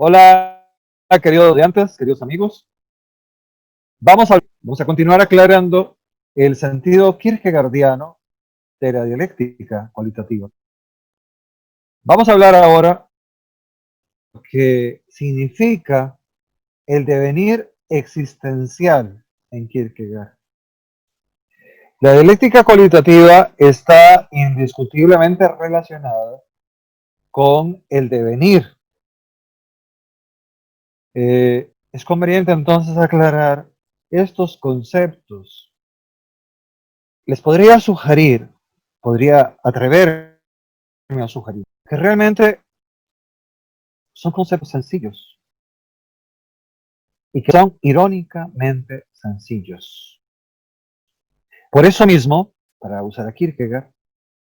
Hola, queridos estudiantes, queridos amigos. Vamos a continuar aclarando el sentido kierkegaardiano de la dialéctica cualitativa. Vamos a hablar ahora de qué significa el devenir existencial en Kierkegaard. La dialéctica cualitativa está indiscutiblemente relacionada con el devenir. Es conveniente entonces aclarar estos conceptos. Les podría atreverme a sugerir, que realmente son conceptos sencillos y que son irónicamente sencillos. Por eso mismo, para usar a Kierkegaard,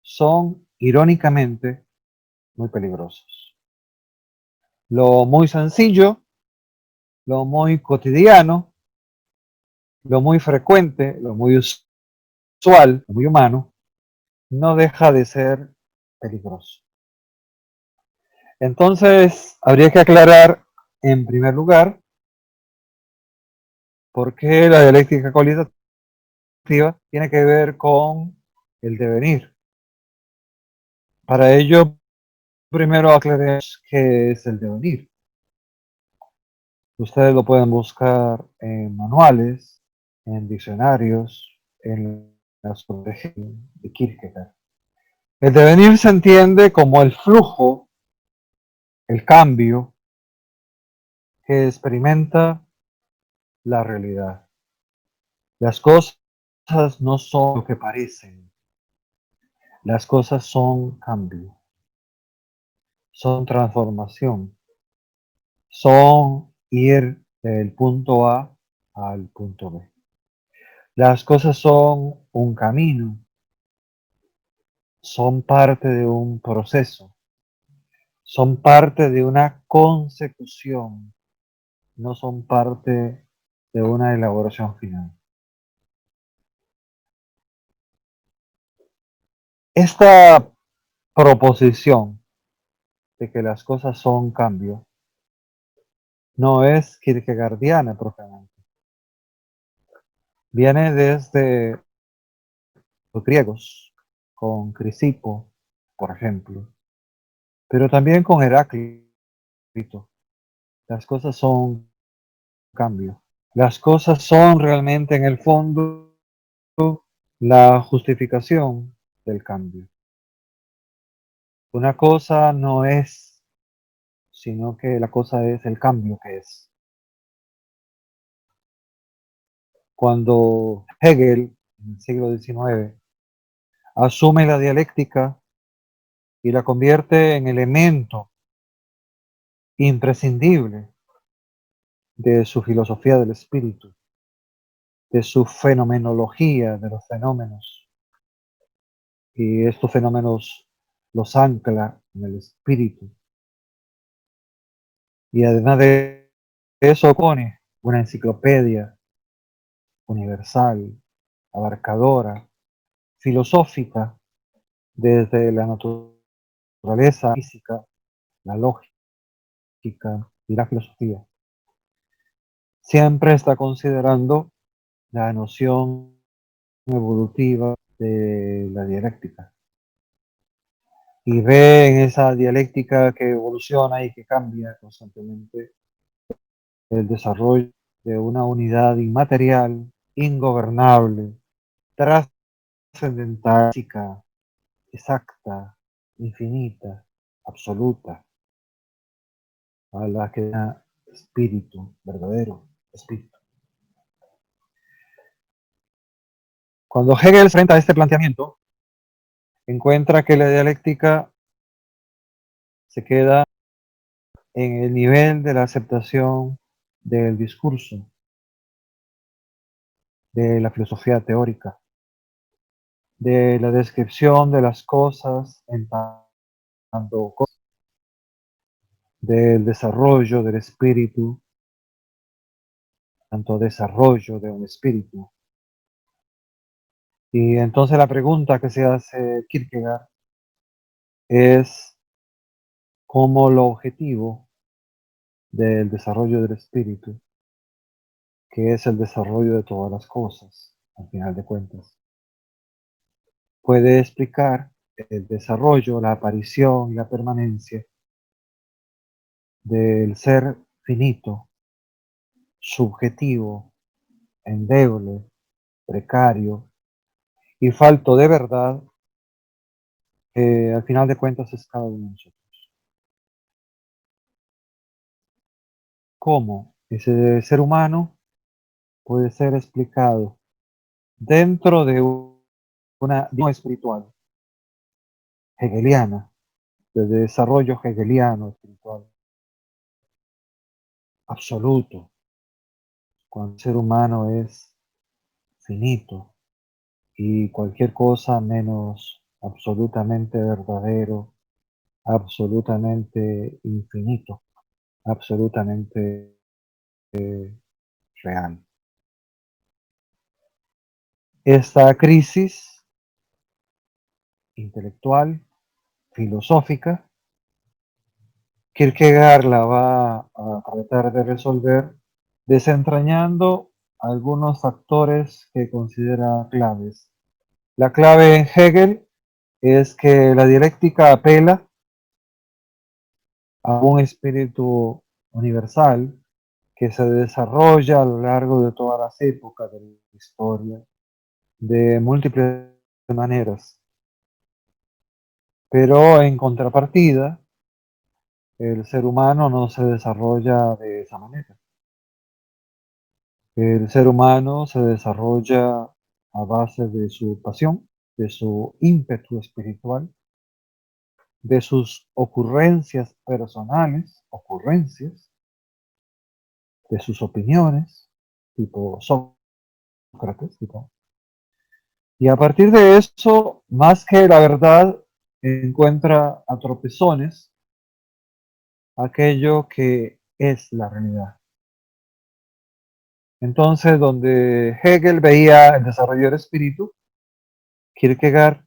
son irónicamente muy peligrosos. Lo muy sencillo, lo muy cotidiano, lo muy frecuente, lo muy usual, lo muy humano, no deja de ser peligroso. Entonces, habría que aclarar, en primer lugar, por qué la dialéctica cualitativa tiene que ver con el devenir. Para ello, primero aclaremos qué es el devenir. Ustedes lo pueden buscar en manuales, en diccionarios, en las de Kierkegaard. El devenir se entiende como el flujo, el cambio que experimenta la realidad. Las cosas no son lo que parecen. Las cosas son cambio, son transformación, son ir del punto A al punto B. Las cosas son un camino, son parte de un proceso, son parte de una consecución, no son parte de una elaboración final. Esta proposición de que las cosas son cambio no es kierkegaardiana propiamente. Viene desde los griegos, con Crisipo, por ejemplo, pero también con Heráclito. Las cosas son cambio. Las cosas son realmente en el fondo la justificación del cambio. Una cosa no es, sino que la cosa es el cambio que es. Cuando Hegel, en el siglo XIX, asume la dialéctica y la convierte en elemento imprescindible de su filosofía del espíritu, de su fenomenología de los fenómenos, y estos fenómenos los ancla en el espíritu. Y además de eso pone una enciclopedia universal, abarcadora, filosófica, desde la naturaleza física, la lógica y la filosofía. Siempre está considerando la noción evolutiva de la dialéctica. Y ve en esa dialéctica que evoluciona y que cambia constantemente el desarrollo de una unidad inmaterial, ingobernable, trascendental, exacta, infinita, absoluta, a la que da espíritu, verdadero espíritu. Cuando Hegel enfrenta este planteamiento, encuentra que la dialéctica se queda en el nivel de la aceptación del discurso, de la filosofía teórica, de la descripción de las cosas en tanto cosas, del desarrollo del espíritu, tanto desarrollo de un espíritu. Y entonces la pregunta que se hace Kierkegaard es cómo lo objetivo del desarrollo del espíritu, que es el desarrollo de todas las cosas, al final de cuentas. Puede explicar el desarrollo, la aparición y la permanencia del ser finito, subjetivo, endeble, precario y falto de verdad, que al final de cuentas es cada uno de nosotros. ¿Cómo ese ser humano puede ser explicado dentro de una dimensión espiritual hegeliana, de desarrollo hegeliano espiritual absoluto, cuando el ser humano es finito y cualquier cosa menos absolutamente verdadero, absolutamente infinito, absolutamente real? Esta crisis intelectual, filosófica, Kierkegaard la va a tratar de resolver desentrañando algunos factores que considera claves. La clave en Hegel es que la dialéctica apela a un espíritu universal que se desarrolla a lo largo de todas las épocas de la historia de múltiples maneras, pero en contrapartida, el ser humano no se desarrolla de esa manera. El ser humano se desarrolla a base de su pasión, de su ímpetu espiritual, de sus ocurrencias personales, de sus opiniones, tipo Sócrates, y a partir de eso, más que la verdad, encuentra a tropezones aquello que es la realidad. Entonces, donde Hegel veía el desarrollo del espíritu, Kierkegaard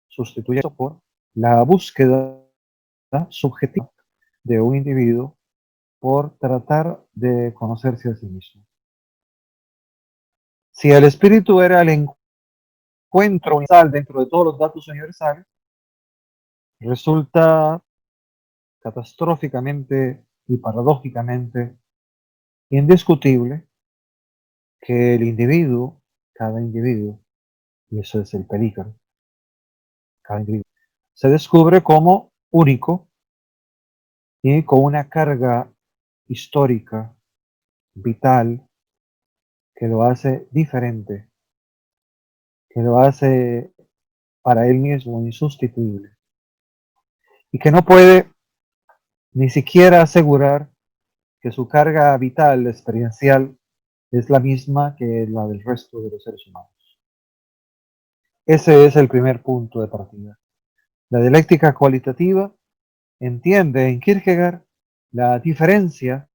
sustituye eso por la búsqueda subjetiva de un individuo por tratar de conocerse a sí mismo. Si el espíritu era el encuentro universal dentro de todos los datos universales, resulta catastróficamente y paradójicamente indiscutible que el individuo, cada individuo, y eso es el peligro, cada individuo, se descubre como único y con una carga histórica, vital, que lo hace diferente, que lo hace para él mismo insustituible, y que no puede ni siquiera asegurar que su carga vital, experiencial, es la misma que la del resto de los seres humanos. Ese es el primer punto de partida. La dialéctica cualitativa entiende en Kierkegaard la diferencia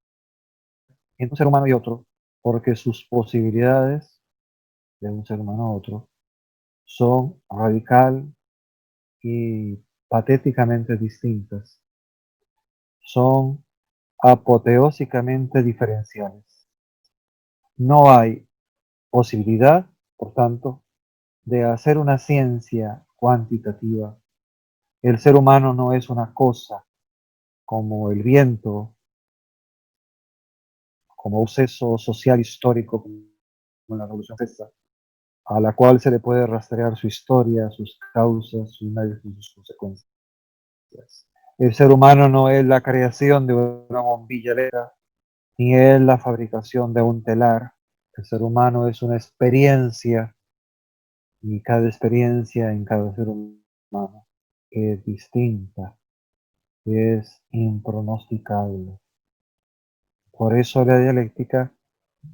entre un ser humano y otro, porque sus posibilidades de un ser humano a otro son radical y patéticamente distintas, son apoteósicamente diferenciales. No hay posibilidad, por tanto, de hacer una ciencia cuantitativa. El ser humano no es una cosa como el viento, como un suceso social histórico como la Revolución Francesa, a la cual se le puede rastrear su historia, sus causas, sus medios y sus consecuencias. El ser humano no es la creación de una bombilla eléctrica, ni es la fabricación de un telar. El ser humano es una experiencia y cada experiencia en cada ser humano es distinta, es impronosticable. Por eso la dialéctica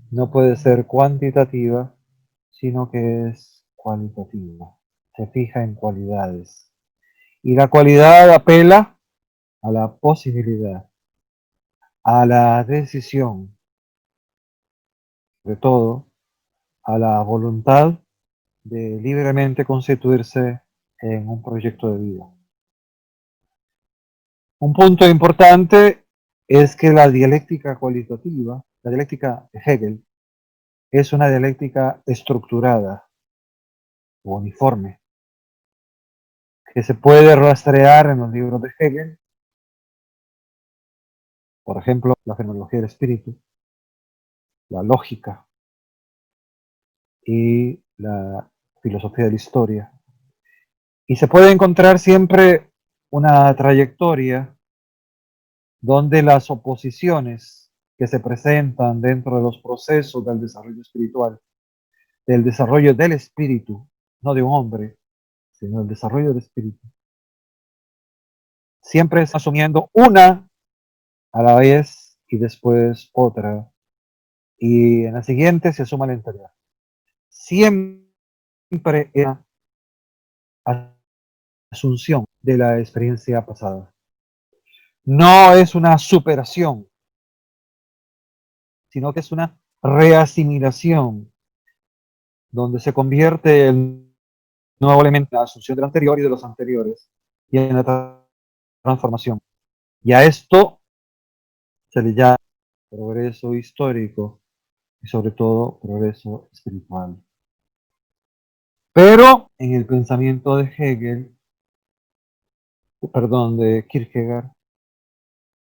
no puede ser cuantitativa, sino que es cualitativa. Se fija en cualidades. Y la cualidad apela a la posibilidad, a la decisión, de todo, a la voluntad de libremente constituirse en un proyecto de vida. Un punto importante es que la dialéctica cualitativa, la dialéctica de Hegel, es una dialéctica estructurada o uniforme, que se puede rastrear en los libros de Hegel, por ejemplo, la fenomenología del espíritu, la lógica y la filosofía de la historia. Y se puede encontrar siempre una trayectoria donde las oposiciones que se presentan dentro de los procesos del desarrollo espiritual, del desarrollo del espíritu, no de un hombre, sino el desarrollo del espíritu, siempre está asumiendo una a la vez y después otra, y en la siguiente se asuma la anterior. Siempre es una asunción de la experiencia pasada. No es una superación, sino que es una reasimilación, donde se convierte el nuevo elemento en la asunción del anterior y de los anteriores, y en la transformación. Y a esto se le llama progreso histórico y sobre todo progreso espiritual. Pero en el pensamiento de Hegel, perdón, de Kierkegaard,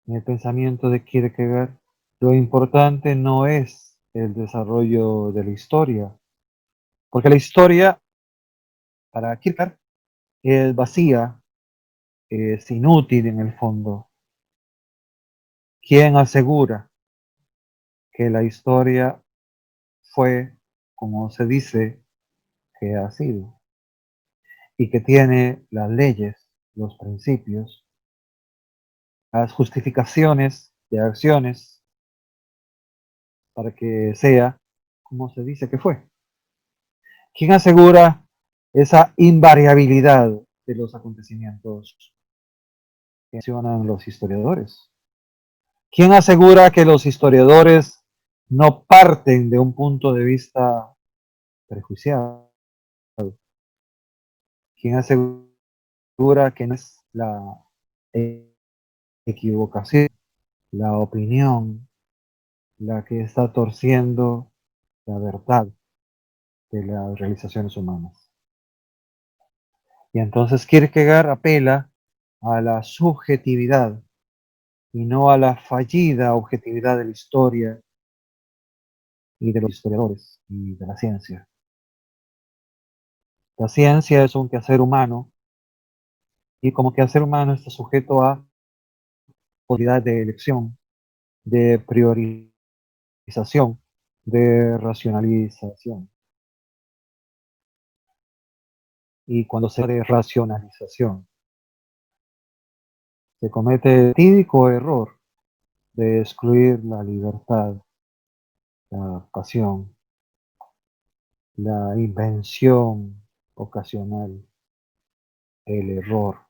en el pensamiento de Kierkegaard, lo importante no es el desarrollo de la historia, porque la historia para Kierkegaard es vacía, es inútil en el fondo. ¿Quién asegura que la historia fue como se dice que ha sido y que tiene las leyes, los principios, las justificaciones de acciones para que sea como se dice que fue? ¿Quién asegura esa invariabilidad de los acontecimientos que mencionan los historiadores? ¿Quién asegura que los historiadores no parten de un punto de vista prejuiciado? ¿Quién asegura que no es la equivocación, la opinión, la que está torciendo la verdad de las realizaciones humanas? Y entonces Kierkegaard apela a la subjetividad y no a la fallida objetividad de la historia y de los historiadores y de la ciencia. La ciencia es un quehacer humano y como quehacer humano está sujeto a posibilidad de elección, de priorización, de racionalización. Y cuando se habla de racionalización, se comete el típico error de excluir la libertad, la pasión, la invención ocasional, el error,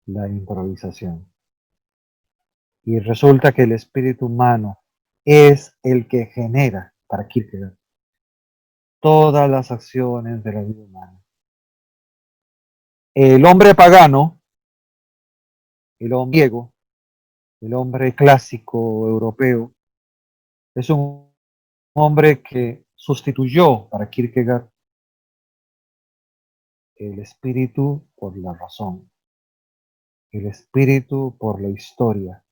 la improvisación. Y resulta que el espíritu humano es el que genera, para Kierkegaard, todas las acciones de la vida humana. El hombre pagano, el hombre griego, el hombre clásico europeo, es un hombre que sustituyó para Kierkegaard el espíritu por la razón, el espíritu por la historia.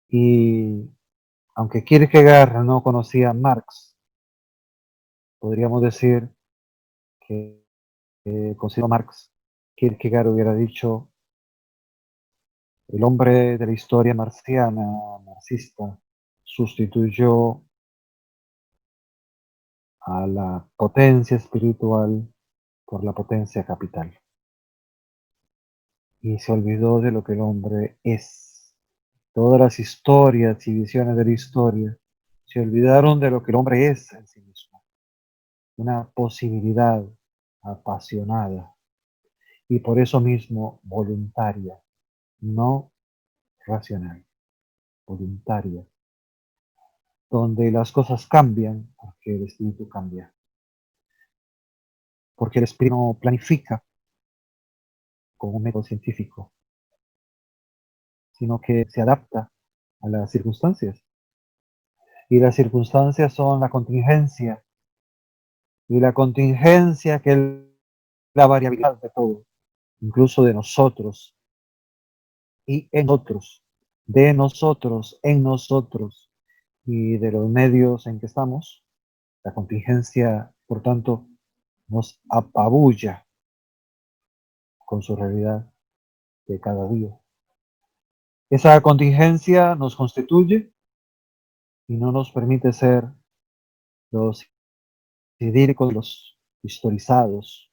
Y aunque Kierkegaard no conocía a Marx, podríamos decir que consideró a Marx, Kierkegaard hubiera dicho, el hombre de la historia marxiana, marxista, sustituyó a la potencia espiritual por la potencia capital. Y se olvidó de lo que el hombre es. Todas las historias y visiones de la historia se olvidaron de lo que el hombre es en sí mismo. Una posibilidad apasionada y por eso mismo voluntaria, no racional, voluntaria, donde las cosas cambian porque el espíritu cambia, porque el espíritu no planifica como un método científico, sino que se adapta a las circunstancias. Y las circunstancias son la contingencia, y la contingencia que es la variabilidad de todo, incluso de nosotros y en otros, de nosotros, en nosotros y de los medios en que estamos. La contingencia, por tanto, nos apabulla con su realidad de cada día. Esa contingencia nos constituye y no nos permite ser los idílicos, los historizados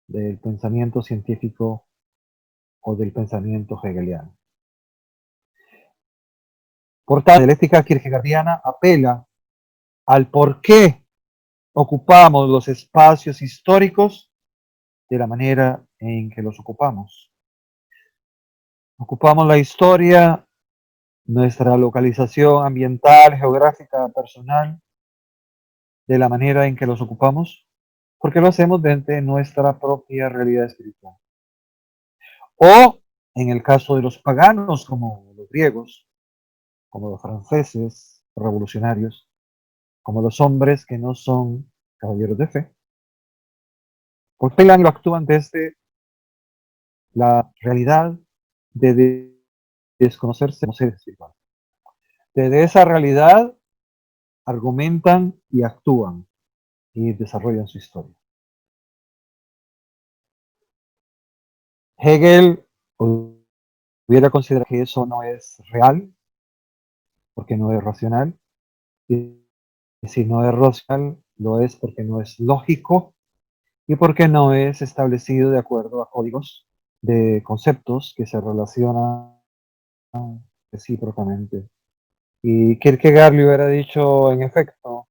del pensamiento científico o del pensamiento hegeliano. Por tanto, la dialéctica kierkegaardiana apela al por qué ocupamos los espacios históricos de la manera en que los ocupamos. Ocupamos la historia, nuestra localización ambiental, geográfica, personal, de la manera en que los ocupamos, porque lo hacemos desde nuestra propia realidad espiritual. O, en el caso de los paganos, como los griegos, como los franceses revolucionarios, como los hombres que no son caballeros de fe, porque lo actúan desde la realidad de desconocerse como seres espirituales. Desde esa realidad argumentan y actúan y desarrollan su historia. Hegel hubiera considerado que eso no es real, porque no es racional, y si no es racional, lo es porque no es lógico y porque no es establecido de acuerdo a códigos de conceptos que se relacionan recíprocamente. Y Kierkegaard le hubiera dicho, en efecto,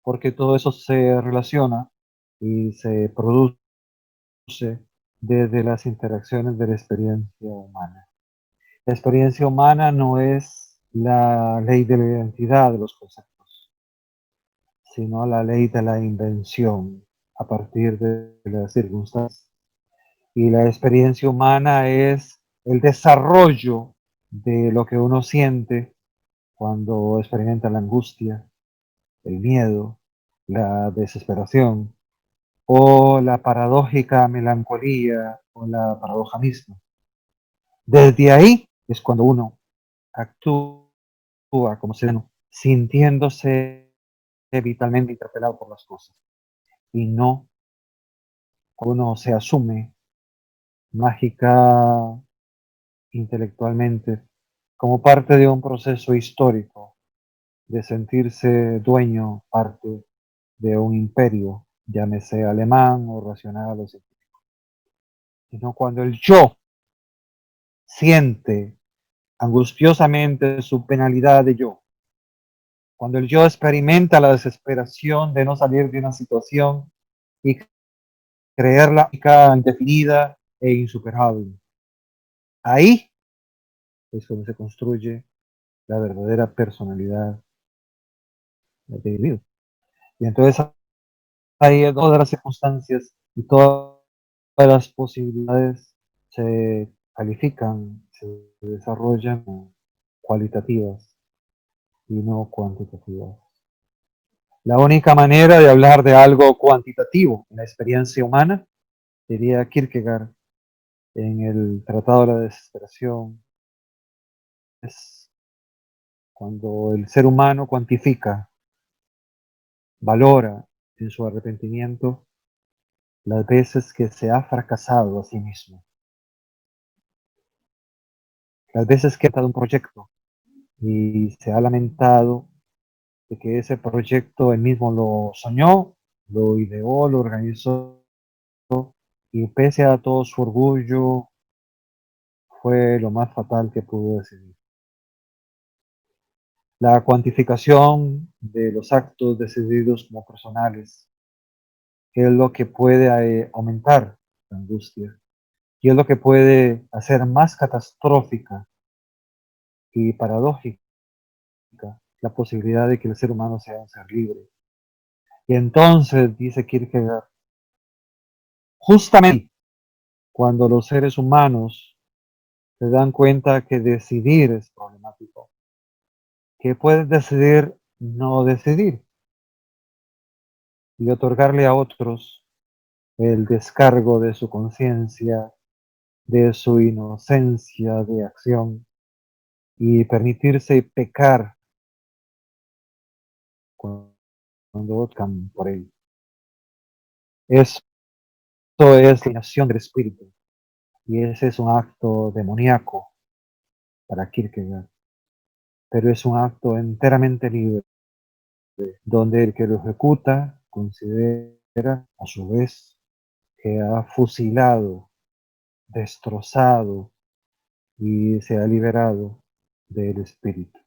porque todo eso se relaciona y se produce desde las interacciones de la experiencia humana. La experiencia humana no es la ley de la identidad de los conceptos, sino la ley de la invención a partir de las circunstancias. Y la experiencia humana es el desarrollo de lo que uno siente cuando experimenta la angustia, el miedo, la desesperación o la paradójica melancolía o la paradoja misma. Desde ahí es cuando uno actúa como ser humano, sintiéndose vitalmente interpelado por las cosas y no uno se asume mágica intelectualmente como parte de un proceso histórico de sentirse dueño, parte de un imperio, llámese alemán o racional o científico, sino cuando el yo siente angustiosamente su penalidad de yo, cuando el yo experimenta la desesperación de no salir de una situación y creerla indefinida e insuperable. Ahí es donde se construye la verdadera personalidad del individuo. Y entonces ahí todas las circunstancias y todas las posibilidades se califican, se desarrollan cualitativas y no cuantitativas. La única manera de hablar de algo cuantitativo en la experiencia humana, diría Kierkegaard en el Tratado de la Desesperación, es cuando el ser humano cuantifica, valora en su arrepentimiento las veces que se ha fracasado a sí mismo, las veces que ha dado un proyecto y se ha lamentado de que ese proyecto él mismo lo soñó, lo ideó, lo organizó y pese a todo su orgullo fue lo más fatal que pudo decidir. La cuantificación de los actos decididos como personales es lo que puede aumentar la angustia y es lo que puede hacer más catastrófica y paradójica la posibilidad de que el ser humano sea un ser libre. Y entonces, dice Kierkegaard, justamente cuando los seres humanos se dan cuenta que decidir es problemático, que puede decidir no decidir y otorgarle a otros el descargo de su conciencia, de su inocencia de acción y permitirse pecar cuando optan por él. Esto es la nación del espíritu y ese es un acto demoníaco para Kierkegaard, pero es un acto enteramente libre, donde el que lo ejecuta considera a su vez que ha fusilado, destrozado y se ha liberado del espíritu.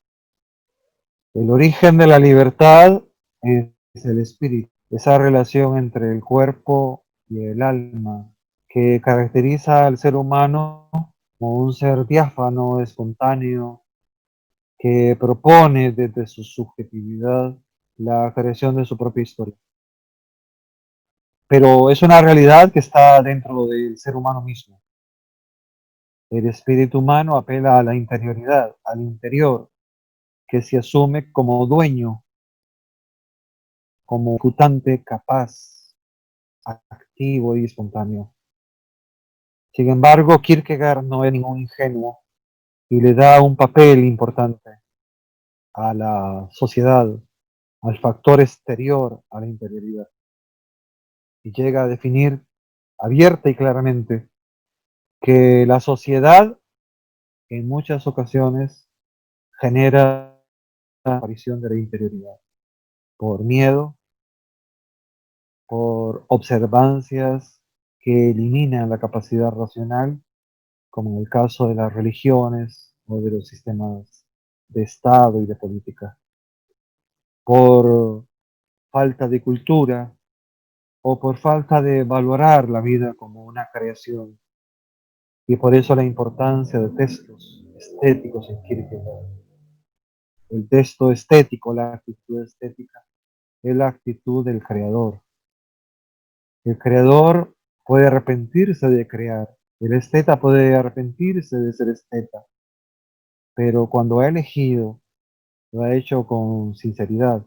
El origen de la libertad es el espíritu, esa relación entre el cuerpo y el alma que caracteriza al ser humano como un ser diáfano, espontáneo, que propone desde su subjetividad la creación de su propia historia. Pero es una realidad que está dentro del ser humano mismo. El espíritu humano apela a la interioridad, al interior, que se asume como dueño, como ejecutante capaz, activo y espontáneo. Sin embargo, Kierkegaard no es ningún ingenuo y le da un papel importante a la sociedad, al factor exterior, a la interioridad. Y llega a definir abierta y claramente que la sociedad en muchas ocasiones genera la aparición de la interioridad por miedo, por observancias que eliminan la capacidad racional, como en el caso de las religiones o de los sistemas de Estado y de política, por falta de cultura o por falta de valorar la vida como una creación. Y por eso la importancia de textos estéticos en Kierkegaard. El texto estético, la actitud estética, es la actitud del creador. El creador puede arrepentirse de crear, el esteta puede arrepentirse de ser esteta, pero cuando ha elegido, lo ha hecho con sinceridad,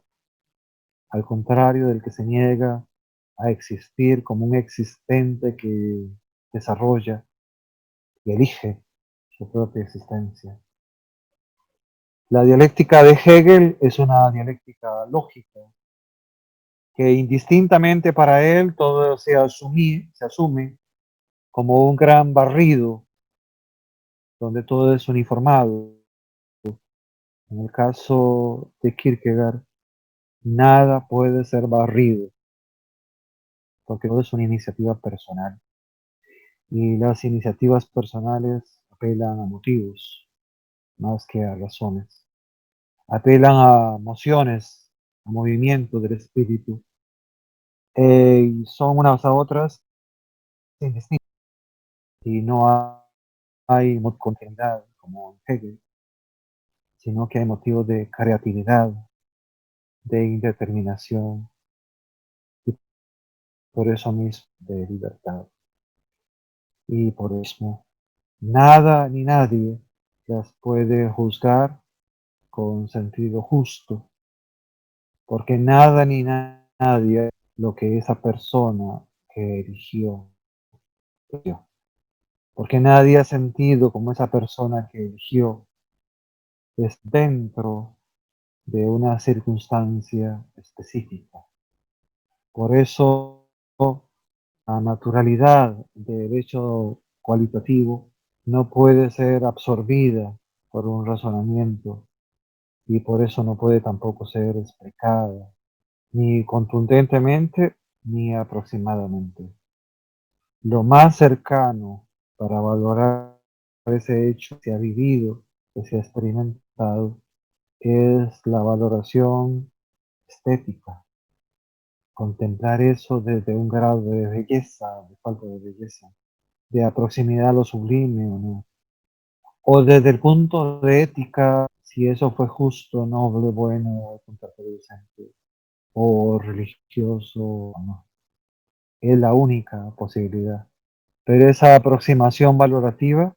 al contrario del que se niega a existir como un existente que desarrolla y elige su propia existencia. La dialéctica de Hegel es una dialéctica lógica, que indistintamente para él todo se asume como un gran barrido, donde todo es uniformado. En el caso de Kierkegaard, nada puede ser barrido, porque todo es una iniciativa personal. Y las iniciativas personales apelan a motivos más que a razones. Apelan a emociones, a movimiento del espíritu, y son unas a otras indistintas. Y no hay continuidad como en Hegel, sino que hay motivos de creatividad, de indeterminación y por eso mismo de libertad. Y por eso nada ni nadie las puede juzgar con sentido justo, porque nada ni nadie lo que esa persona que eligió, porque nadie ha sentido como esa persona que eligió es dentro de una circunstancia específica. Por eso la naturalidad del hecho cualitativo no puede ser absorbida por un razonamiento y por eso no puede tampoco ser explicada, ni contundentemente ni aproximadamente. Lo más cercano para valorar ese hecho que se ha vivido, que se ha experimentado, es la valoración estética, contemplar eso desde un grado de belleza, de falta de belleza, de proximidad a lo sublime o no, o desde el punto de ética, si eso fue justo, noble, bueno, contraproducente, o religioso o no. Es la única posibilidad. Pero esa aproximación valorativa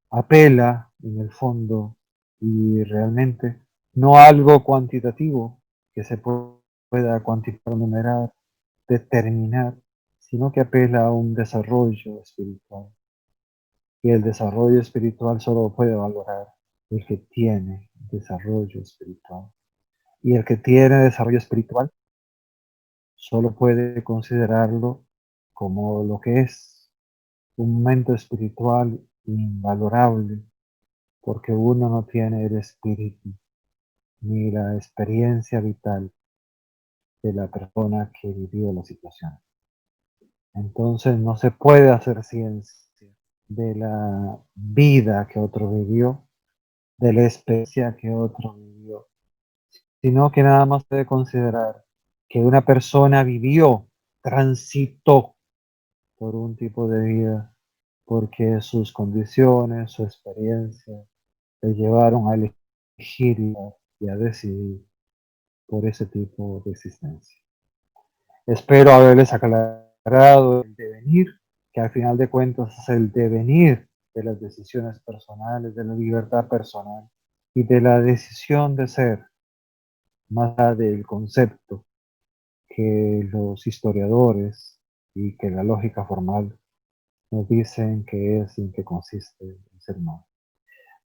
apela en el fondo y realmente no algo cuantitativo que se pueda cuantificar, numerar, determinar, sino que apela a un desarrollo espiritual. Y el desarrollo espiritual solo puede valorar el que tiene desarrollo espiritual. Y el que tiene desarrollo espiritual solo puede considerarlo como lo que es un momento espiritual invalorable, porque uno no tiene el espíritu ni la experiencia vital de la persona que vivió la situación. Entonces no se puede hacer ciencia de la vida que otro vivió, de la experiencia que otro vivió, sino que nada más puede considerar que una persona vivió, transitó por un tipo de vida, porque sus condiciones, su experiencia, le llevaron a elegir y a decidir por ese tipo de existencia. Espero haberles aclarado el devenir, que al final de cuentas es el devenir de las decisiones personales, de la libertad personal y de la decisión de ser, más allá del concepto que los historiadores y que la lógica formal nos dicen que es y en qué consiste el ser humano.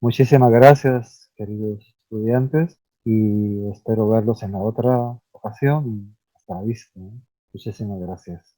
Muchísimas gracias, queridos estudiantes, y espero verlos en la otra ocasión y hasta la vista, ¿eh? Muchísimas gracias.